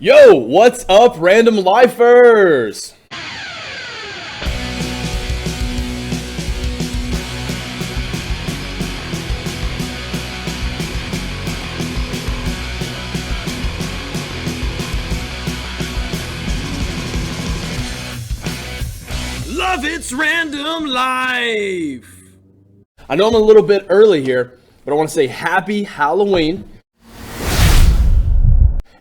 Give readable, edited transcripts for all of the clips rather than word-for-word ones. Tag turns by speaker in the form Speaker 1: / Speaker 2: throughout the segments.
Speaker 1: Yo, what's up, random lifers? Love It's Random Life. I know I'm a little bit early here, but I want to say happy Halloween.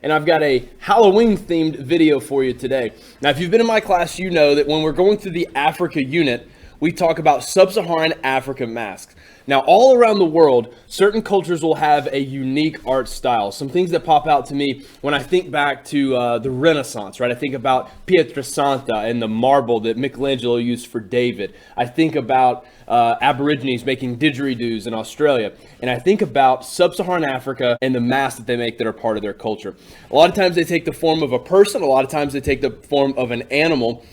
Speaker 1: And I've got a Halloween themed video for you today. Now, if you've been in my class, you know that when we're going through the Africa unit, we talk about Sub-Saharan Africa masks. Now, all around the world, certain cultures will have a unique art style. Some things that pop out to me when I think back to the Renaissance, right? I think about Pietrasanta and the marble that Michelangelo used for David. I think about Aborigines making didgeridoos in Australia. And I think about Sub-Saharan Africa and the masks that they make that are part of their culture. A lot of times they take the form of a person. A lot of times they take the form of an animal.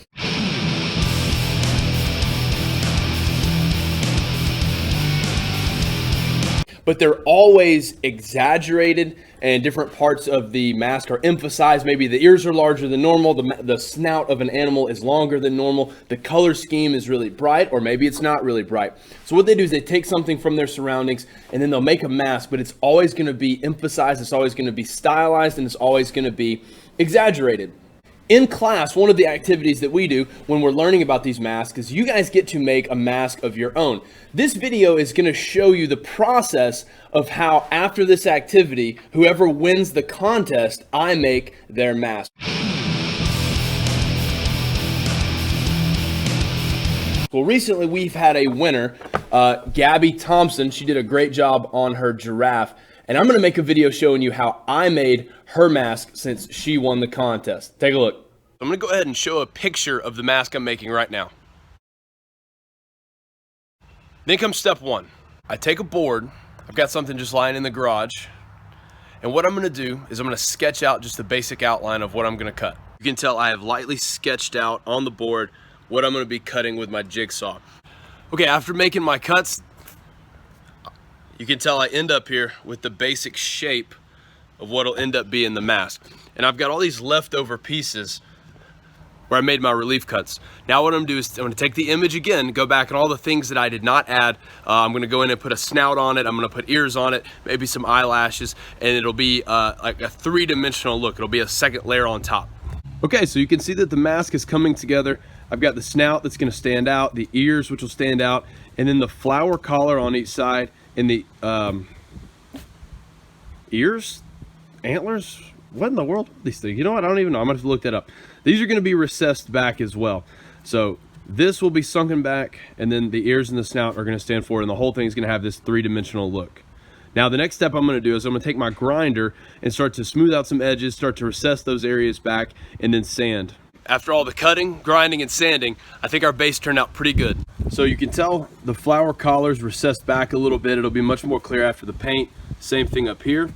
Speaker 1: But they're always exaggerated, and different parts of the mask are emphasized. Maybe the ears are larger than normal, the snout of an animal is longer than normal, the color scheme is really bright, or maybe it's not really bright. So what they do is they take something from their surroundings, and then they'll make a mask, but it's always going to be emphasized, it's always going to be stylized, and it's always going to be exaggerated. In class, one of the activities that we do when we're learning about these masks is you guys get to make a mask of your own. This video is going to show you the process of how, after this activity, whoever wins the contest, I make their mask. Well, recently we've had a winner, Gabby Thompson. She did a great job on her giraffe. And I'm going to make a video showing you how I made her mask since she won the contest. Take a look. I'm going to go ahead and show a picture of the mask I'm making right now. Then comes step one. I take a board. I've got something just lying in the garage. And what I'm going to do is I'm going to sketch out just the basic outline of what I'm going to cut. You can tell I have lightly sketched out on the board what I'm going to be cutting with my jigsaw. Okay, after making my cuts, you can tell I end up here with the basic shape of what'll end up being the mask. And I've got all these leftover pieces where I made my relief cuts. Now what I'm gonna do is I'm gonna take the image again, go back and all the things that I did not add. I'm gonna go in and put a snout on it, I'm gonna put ears on it, maybe some eyelashes, and it'll be like a three-dimensional look. It'll be a second layer on top. Okay, so you can see that the mask is coming together. I've got the snout that's gonna stand out, the ears which will stand out, and then the flower collar on each side, and the ears, antlers, what in the world are these things? You know what, I don't even know, I'm gonna have to look that up. These are gonna be recessed back as well. So this will be sunken back, and then the ears and the snout are gonna stand forward, and the whole thing is gonna have this three-dimensional look. Now the next step I'm gonna do is I'm gonna take my grinder and start to smooth out some edges, start to recess those areas back, and then sand. After all the cutting, grinding, and sanding, I think our base turned out pretty good. So you can tell the flower collars recessed back a little bit. It'll be much more clear after the paint. Same thing up here.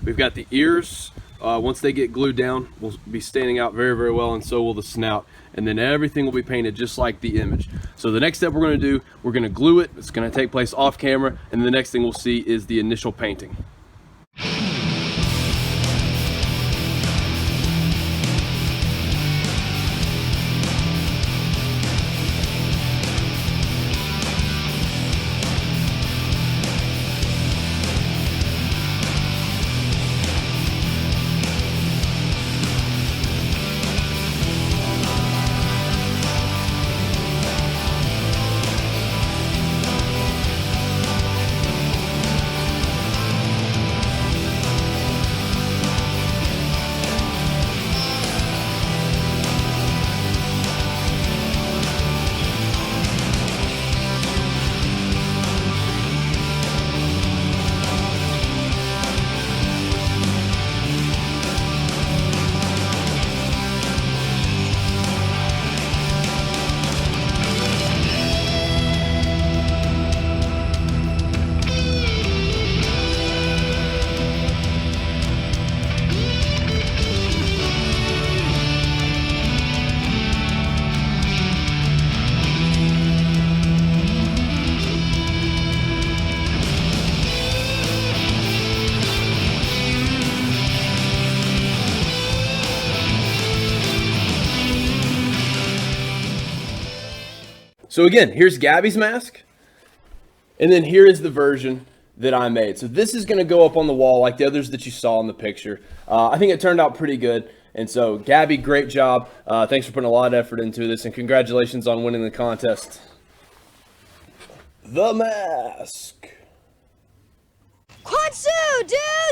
Speaker 1: We've got the ears. Once they get glued down, will be standing out very, very well, and so will the snout. And then everything will be painted just like the image. So the next step we're gonna do, we're gonna glue it. It's gonna take place off camera, and the next thing we'll see is the initial painting. So again, here's Gabby's mask, and then here is the version that I made. So this is gonna go up on the wall like the others that you saw in the picture. I think it turned out pretty good. And so Gabby, great job. Thanks for putting a lot of effort into this, and congratulations on winning the contest. The mask.
Speaker 2: Quansu, dude!